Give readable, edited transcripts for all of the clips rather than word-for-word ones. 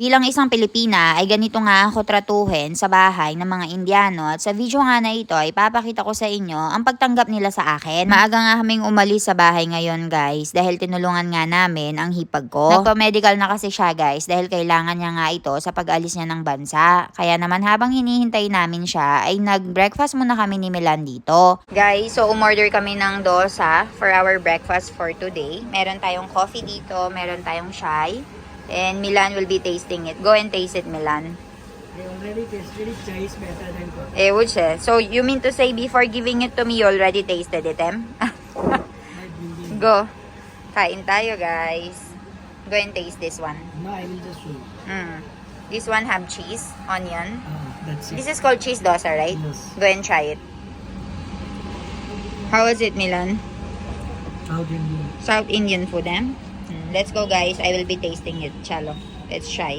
Bilang isang Pilipina ay ganito nga ako tratuhin sa bahay ng mga Indiano at sa video nga na ito ay papakita ko sa inyo ang pagtanggap nila sa akin. Maaga nga kaming umalis sa bahay ngayon guys dahil tinulungan nga namin ang hipag ko. Nagpa-medical na kasi siya guys dahil kailangan niya nga ito sa pag-alis niya ng bansa. Kaya naman habang hinihintay namin siya ay nag-breakfast muna kami ni Milan dito. Guys, so umorder kami ng dosa for our breakfast for today. Meron tayong coffee dito, meron tayong chai. And Milan will be tasting it. Go and taste it, Milan. I already tasted it. Chai is better than coffee. Would siya. So, you mean to say before giving it to me, you already tasted it, Em? Go. Kain tayo, guys. Go and taste this one. No, I will just show you. This one have cheese, onion. That's it. This is called cheese dosa, right? Yes. Go and try it. How is it, Milan? South Indian. South Indian food, eh? Let's go guys, I will be tasting it. Chalo, let's try.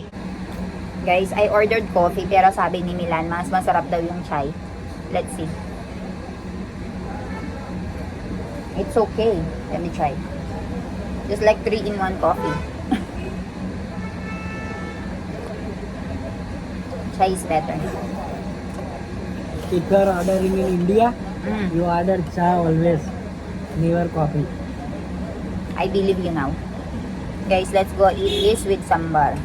Guys, I ordered coffee pero sabi ni Milan, mas masarap daw yung chai. Let's see. It's okay. Let me try. Just like 3-in-1 coffee. Chai is better. If you are ordering in India, you order chai always, never coffee. I believe you now. Guys, let's go eat this with sambar.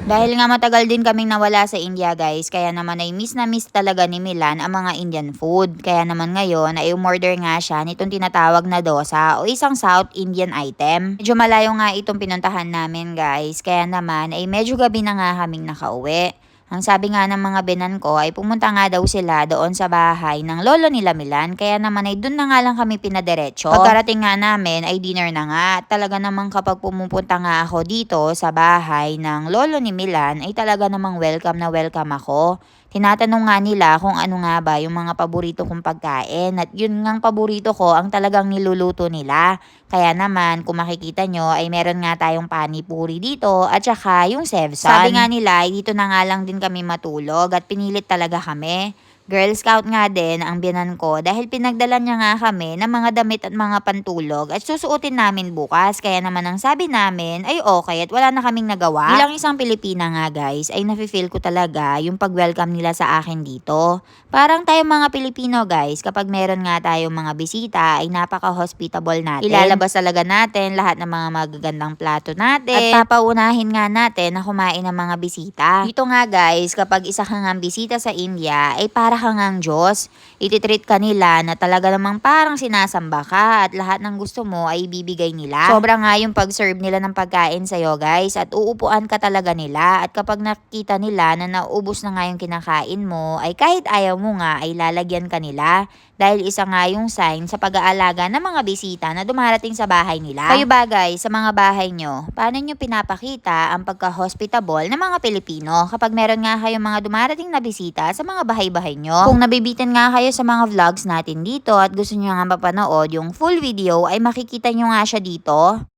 Dahil nga matagal din kaming nawala sa India guys, kaya naman ay miss na miss talaga ni Milan ang mga Indian food. Kaya naman ngayon ay umorder nga siya nitong tinatawag na dosa o isang South Indian item. Medyo malayo nga itong pinuntahan namin guys, kaya naman ay medyo gabi na nga kaming nakauwi. Ang sabi nga ng mga binan ko ay pumunta nga daw sila doon sa bahay ng lolo nila Milan. Kaya naman ay doon na nga lang kami pinadiretso. Pagkarating nga namin ay dinner na nga. Talaga namang kapag pumupunta nga ako dito sa bahay ng lolo ni Milan ay talaga namang welcome na welcome ako. Tinatanong nga nila kung ano nga ba yung mga paborito kong pagkain at yun ngang paborito ko ang talagang niluluto nila. Kaya naman kung makikita nyo ay meron nga tayong panipuri dito at saka yung sevsan. Sabi nga nila ay dito na nga lang din kami matulog at pinilit talaga kami. Girl Scout nga din ang biyanan ko dahil pinagdala niya nga kami ng mga damit at mga pantulog at susuotin namin bukas. Kaya naman ang sabi namin ay okay at wala na kaming nagawa. Bilang isang Pilipina nga guys ay nafe-feel ko talaga yung pag-welcome nila sa akin dito. Parang tayong mga Pilipino guys, kapag meron nga tayong mga bisita ay napaka-hospitable natin. Ilalabas talaga natin lahat ng mga magagandang plato natin at papaunahin nga natin na kumain ng mga bisita. Dito nga guys, kapag isa kang bisita sa India ay para kang ang Diyos. Ititreat ka nila na talaga namang parang sinasamba ka at lahat ng gusto mo ay ibibigay nila. Sobra nga yung pag-serve nila ng pagkain sa'yo guys at uupuan ka talaga nila at kapag nakita nila na naubos na nga yung kinakain mo ay kahit ayaw mo nga ay lalagyan ka nila dahil isa nga yung sign sa pag-aalaga ng mga bisita na dumarating sa bahay nila. Kayo ba guys, sa mga bahay nyo, paano nyo pinapakita ang pagka-hospitable ng mga Pilipino kapag meron nga kayong mga dumarating na bisita sa mga bahay-bahay nyo? Kung nabibitin nga kayo sa mga vlogs natin dito at gusto nyo nga mapanood yung full video ay makikita nyo nga siya dito.